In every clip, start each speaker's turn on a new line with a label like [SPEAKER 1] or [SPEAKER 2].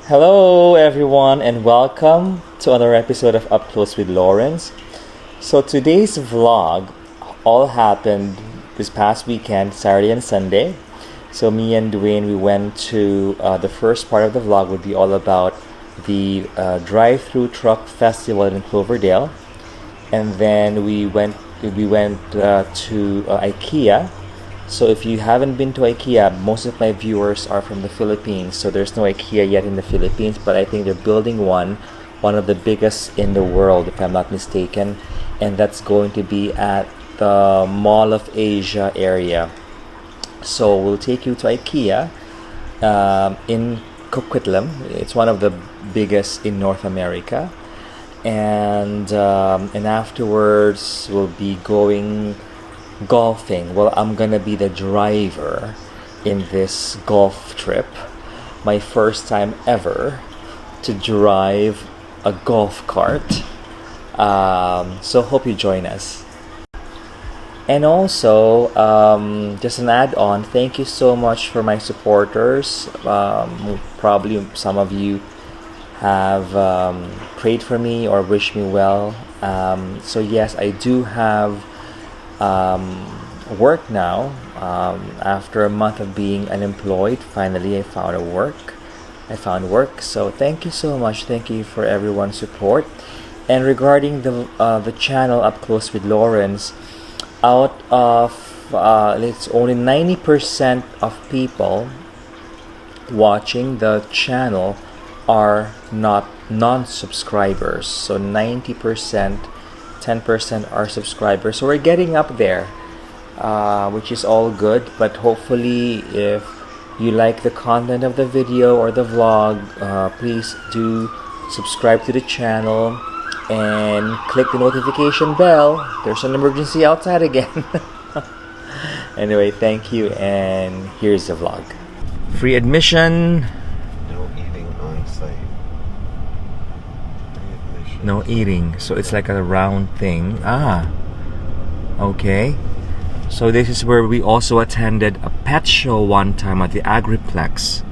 [SPEAKER 1] Hello everyone and welcome to another episode of Up Close with Lawrence. So today's vlog all happened this past weekend, Saturday and Sunday. So me and Dwayne, we went to the first part of the vlog would be all about the Thru Truck Festival in Cloverdale, and then we went to IKEA. So if you haven't been to IKEA, most of my viewers are from the Philippines, so there's no IKEA yet in the Philippines, but I think they're building one of the biggest in the world if I'm not mistaken, and that's going to be at the Mall of Asia area. So we'll take you to IKEA in Coquitlam. It's one of the biggest in North America, and afterwards we'll be going golfing. Well, I'm gonna be the driver in this golf trip. My first time ever to drive a golf cart. So hope you join us. And also, just an add-on, thank you so much for my supporters. Probably some of you have prayed for me or wished me well. So yes, I do have work now. After a month of being unemployed, finally I found work. So thank you so much. Thank you for everyone's support. And regarding the channel Up Close with Lawrence, out of it's only 90% of people watching the channel are not non-subscribers. So 90%, 10% are subscribers. So we're getting up there, which is all good. But hopefully, if you like the content of the video or the vlog, please do subscribe to the channel and click the notification bell. There's an emergency outside again. Anyway, thank you, and here's the vlog. Free admission.
[SPEAKER 2] No eating on site.
[SPEAKER 1] No eating, so it's like a round thing. Okay. So this is where we also attended a pet show one time at the Agriplex.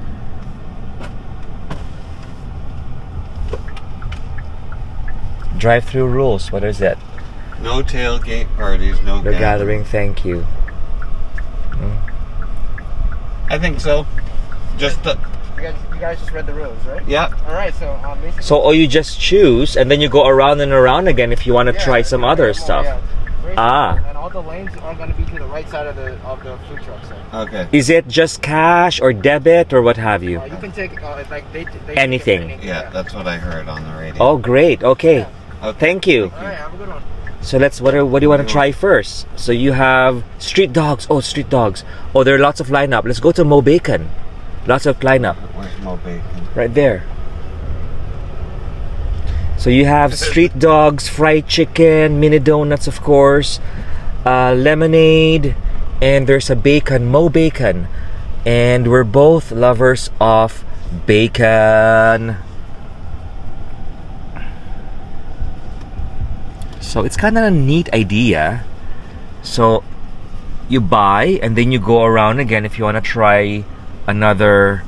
[SPEAKER 1] Drive-through rules, what is that?
[SPEAKER 2] No tailgate parties, no
[SPEAKER 1] The gathering, thank you.
[SPEAKER 2] I think so. Just the...
[SPEAKER 3] You guys just read the rules, right?
[SPEAKER 2] Yeah.
[SPEAKER 3] Alright, so basically...
[SPEAKER 1] So you just choose and then you go around and around again if you want to try some other stuff.
[SPEAKER 3] Yeah. And all the lanes are going to be to the right side of the food truck. So.
[SPEAKER 2] Okay.
[SPEAKER 1] Is it just cash or debit or what have you?
[SPEAKER 3] You can take like they
[SPEAKER 1] anything.
[SPEAKER 2] Yeah, that's what I heard on the radio.
[SPEAKER 1] Oh, great. Okay.
[SPEAKER 3] Yeah.
[SPEAKER 2] Okay.
[SPEAKER 1] Thank you.
[SPEAKER 3] Alright, have a good one.
[SPEAKER 1] So what do you want to try first? So you have street dogs. Oh, street dogs. Oh, there are lots of lineup. Let's go to Mo Bacon. Lots of lineup.
[SPEAKER 2] Where's Mo Bacon?
[SPEAKER 1] Right there. So you have street dogs, fried chicken, mini donuts, of course, lemonade, and there's a bacon, Mo Bacon. And we're both lovers of bacon. So it's kind of a neat idea. So you buy and then you go around again if you want to try another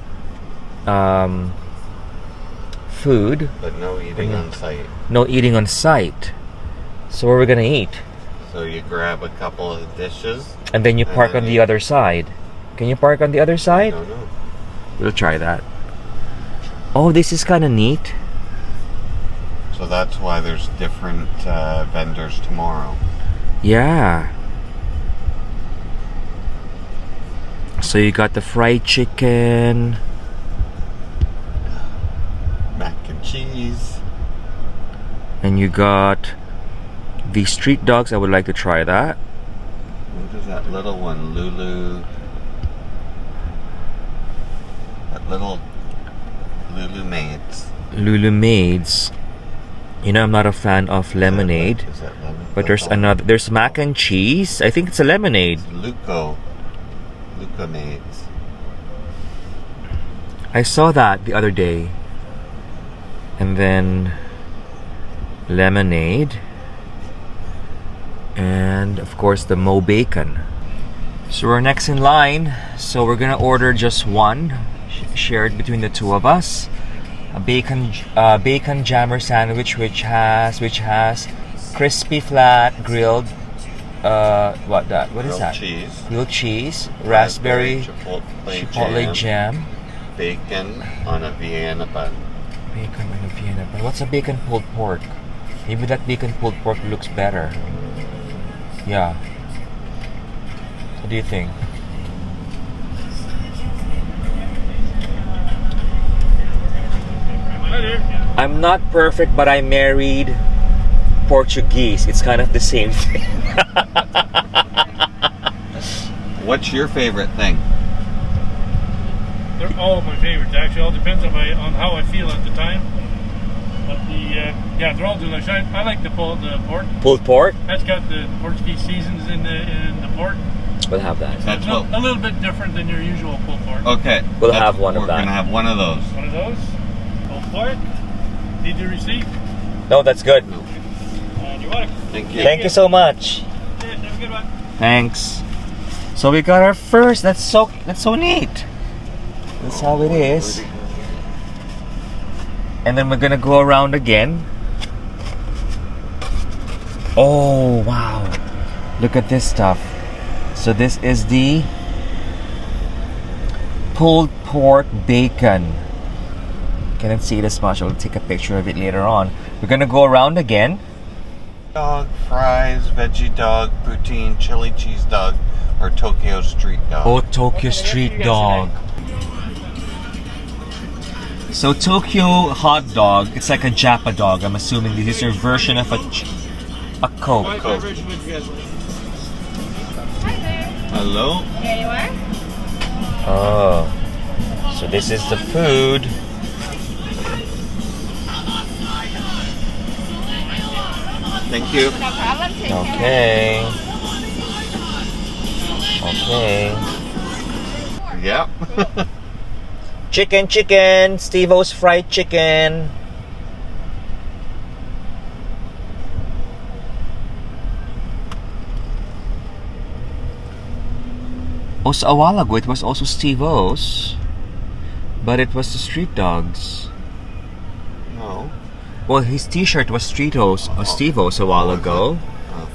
[SPEAKER 1] food.
[SPEAKER 2] But no eating on site.
[SPEAKER 1] No eating on site. So where are we gonna eat?
[SPEAKER 2] So you grab a couple of dishes.
[SPEAKER 1] And then you park on the other side. Can you park on the other side?
[SPEAKER 2] I don't know.
[SPEAKER 1] We'll try that. Oh, this is kind of neat.
[SPEAKER 2] So that's why there's different vendors tomorrow.
[SPEAKER 1] Yeah. So you got the fried chicken,
[SPEAKER 2] Mac and cheese.
[SPEAKER 1] and you got the street dogs. I would like to try that.
[SPEAKER 2] What is that little one? Lulu. That little Lulu Maids.
[SPEAKER 1] Lulu Maids. You know, I'm not a fan of lemonade.
[SPEAKER 2] Is that lemon?
[SPEAKER 1] But there's another. There's mac and cheese. I think it's a lemonade.
[SPEAKER 2] Luca Maids.
[SPEAKER 1] I saw that the other day. And then lemonade. And of course the Mo Bacon. So we're next in line. So we're gonna order just one, shared between the two of us. a bacon jammer sandwich, which has crispy flat grilled what is
[SPEAKER 2] Grilled
[SPEAKER 1] that?
[SPEAKER 2] cheese.
[SPEAKER 1] Grilled cheese, raspberry
[SPEAKER 2] chipotle
[SPEAKER 1] jam,
[SPEAKER 2] bacon on a Vienna bun.
[SPEAKER 1] bacon and a Vienna bun. What's a bacon pulled pork? Maybe that bacon pulled pork looks better. Yeah. What do you think? I'm not perfect, but I married Portuguese. It's kind of the same thing.
[SPEAKER 2] What's your favorite thing?
[SPEAKER 4] They're all my favorites. Actually, all depends on how I feel at the time. But they're all delicious. I like the pork.
[SPEAKER 1] Pulled pork?
[SPEAKER 4] That's got the Portuguese seasons in the pork.
[SPEAKER 1] We'll have that.
[SPEAKER 2] That's
[SPEAKER 4] It's a little bit different than your usual pulled pork.
[SPEAKER 2] Okay.
[SPEAKER 1] We'll have one of that.
[SPEAKER 2] We're gonna have one of those.
[SPEAKER 4] One of those. Pulled pork. Need your receipt.
[SPEAKER 1] No, that's good.
[SPEAKER 4] And you're welcome.
[SPEAKER 2] Thank you.
[SPEAKER 1] Thank you so much.
[SPEAKER 4] Yeah, have a good one.
[SPEAKER 1] Thanks. So we got our first. That's so neat. That's how it is. And then we're gonna go around again. Oh wow! Look at this stuff. So this is the pulled pork bacon. Cannot see it as much. I'll take a picture of it later on. We're gonna go around again.
[SPEAKER 2] Dog, fries, veggie dog, poutine, chili cheese dog, or Tokyo street dog.
[SPEAKER 1] Oh, Tokyo street dog. So Tokyo hot dog, it's like a Japa dog. I'm assuming this is your version of a Coke.
[SPEAKER 2] Coke. Hello?
[SPEAKER 5] There you are.
[SPEAKER 1] Oh, so this is the food.
[SPEAKER 2] Thank you.
[SPEAKER 5] No problem. Take care.
[SPEAKER 1] Okay. Okay.
[SPEAKER 2] Yep.
[SPEAKER 1] Chicken, Steve-O's fried chicken. Also, a while ago, it was also Steve-O's, but it was the street dogs.
[SPEAKER 2] No.
[SPEAKER 1] Well, his t-shirt was Steve-O's a while ago.
[SPEAKER 2] Oh.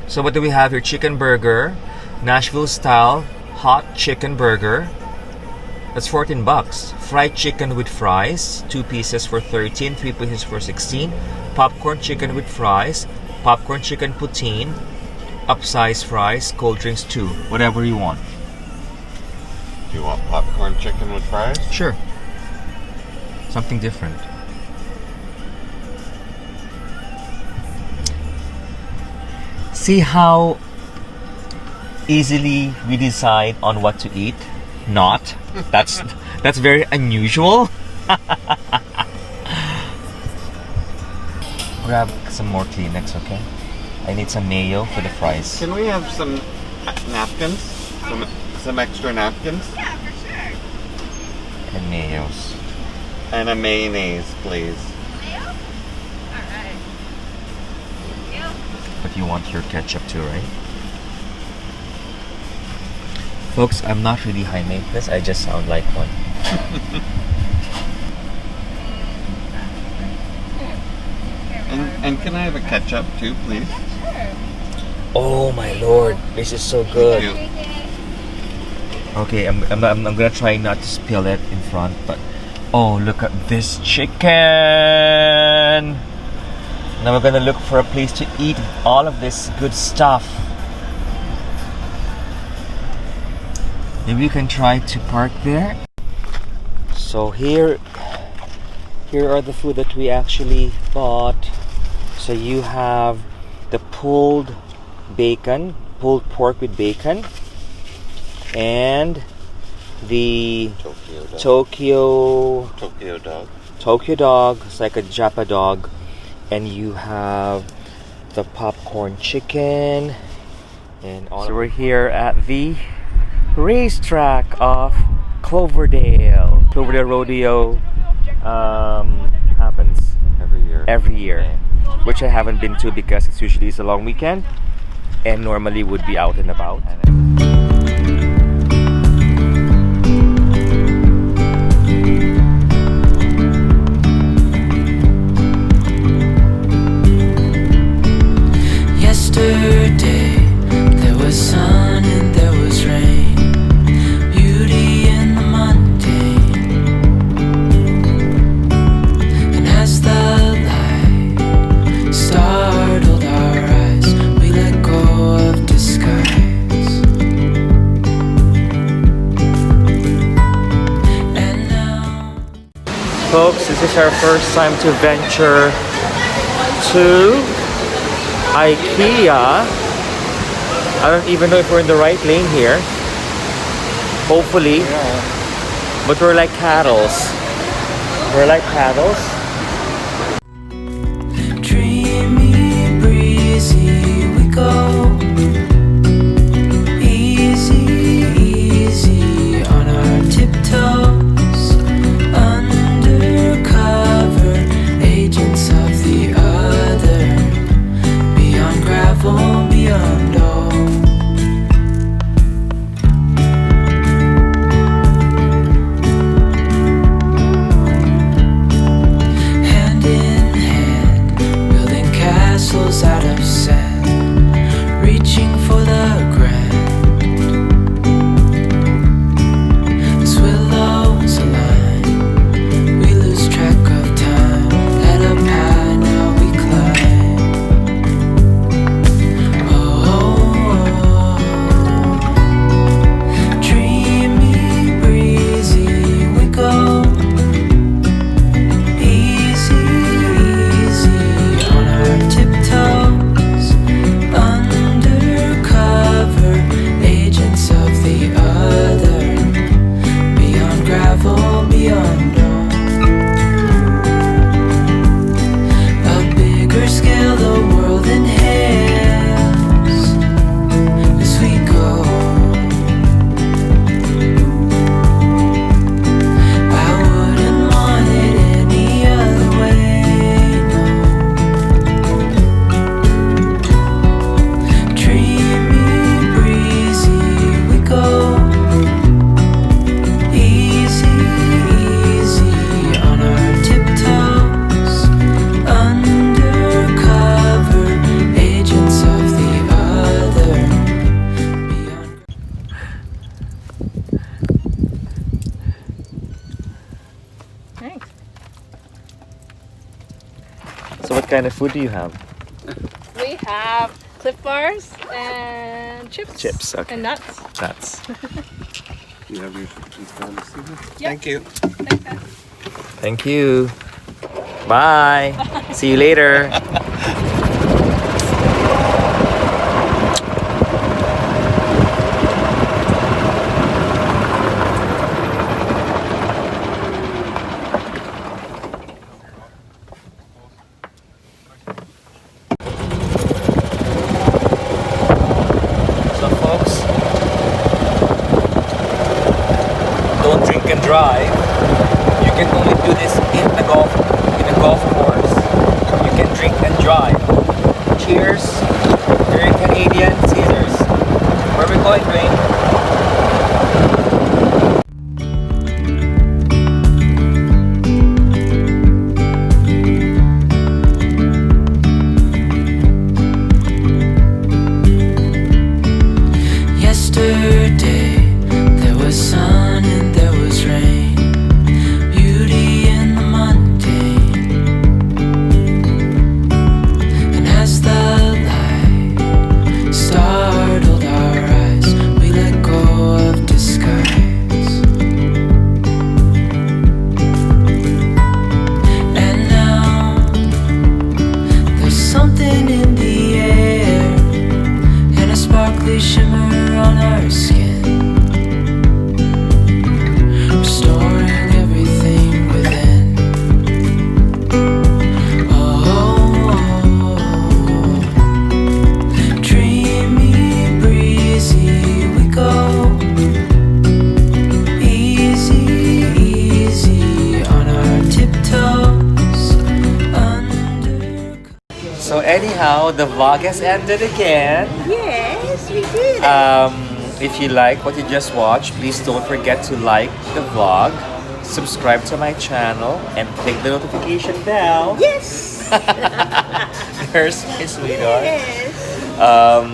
[SPEAKER 1] So what do we have here? Chicken burger, Nashville style hot chicken burger. That's $14. Fried chicken with fries, 2 pieces for $13, 3 pieces for $16. Popcorn chicken with fries, popcorn chicken poutine, upsize fries, cold drinks 2. Whatever you want.
[SPEAKER 2] Do you want popcorn chicken with fries?
[SPEAKER 1] Sure. Something different. See how easily we decide on what to eat? Not. That's very unusual. Grab some more Kleenex, okay? I need some mayo for the fries.
[SPEAKER 2] Can we have some napkins? Some extra napkins?
[SPEAKER 5] Yeah, for sure.
[SPEAKER 1] And mayos.
[SPEAKER 2] And a mayonnaise, please.
[SPEAKER 5] Mayo? Alright. Thank you.
[SPEAKER 1] But you want your ketchup too, right? Folks, I'm not really high maintenance. I just sound like one.
[SPEAKER 2] And can I have a ketchup too, please?
[SPEAKER 5] Sure.
[SPEAKER 1] Oh my lord, this is so good.
[SPEAKER 2] Thank you.
[SPEAKER 1] Okay, I'm gonna try not to spill it in front, but oh, look at this chicken! Now we're gonna look for a place to eat all of this good stuff. Maybe you can try to park there. So here are the food that we actually bought. So you have the pulled pork with bacon, and the Tokyo dog. It's like a Japa dog, and you have the popcorn chicken, and all. So we're here at the racetrack of Cloverdale Rodeo. Happens every year, which I haven't been to because it's usually a long weekend and normally would be out and about. folks, this is our first time to venture to IKEA. I don't even know if we're in the right lane here. Hopefully. But we're like cattles. We're like cattles.
[SPEAKER 6] Dreamy, breezy, we go. Easy, easy on our tiptoes. Undercover, agents of the other. Beyond gravel, beyond all. Out of sand, reaching for the grand. As willows align, we lose track of time. Head up high, now we climb. Oh, dreamy, breezy, we go. Easy, easy on our tiptoes. Undercover, agents of the other. Beyond gravel, beyond all. A bigger scale, the world inhales as we go. I wouldn't want it any other way, no. Dreamy, breezy, we go. Easy, easy on our tiptoes. Undercover, agents of the other. Beyond.
[SPEAKER 5] Thanks.
[SPEAKER 1] So what kind of food do you have?
[SPEAKER 5] We have Cliff Bars and chips.
[SPEAKER 1] Chips, okay.
[SPEAKER 5] And nuts.
[SPEAKER 1] Nuts.
[SPEAKER 2] You have your chickens down this evening?
[SPEAKER 5] Yep.
[SPEAKER 2] Thank you.
[SPEAKER 5] Thanks, guys.
[SPEAKER 1] Thank you. Bye. See you later. So folks, don't drink and drive. You can only do this in a golf course. You can drink and drive. Cheers. Very Canadian. Caesars. Where are we going, Dwayne?
[SPEAKER 6] Yesterday, there was sun and there was rain. Beauty in the mundane. And as the light startled our eyes, we let go of disguise. And now, there's something in the air, and a sparkly shimmer on our skin, restoring everything within. Oh, dreamy, breezy, we go. Easy, easy on our tiptoes.
[SPEAKER 1] So anyhow, the vlog has ended again.
[SPEAKER 5] Yes, we did.
[SPEAKER 1] If you like what you just watched, please don't forget to like the vlog, subscribe to my channel, and click the notification bell.
[SPEAKER 5] Yes.
[SPEAKER 1] There's my sweetheart.
[SPEAKER 5] Yes.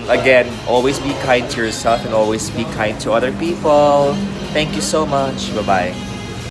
[SPEAKER 1] Again, always be kind to yourself and always be kind to other people. Thank you so much. Bye-bye.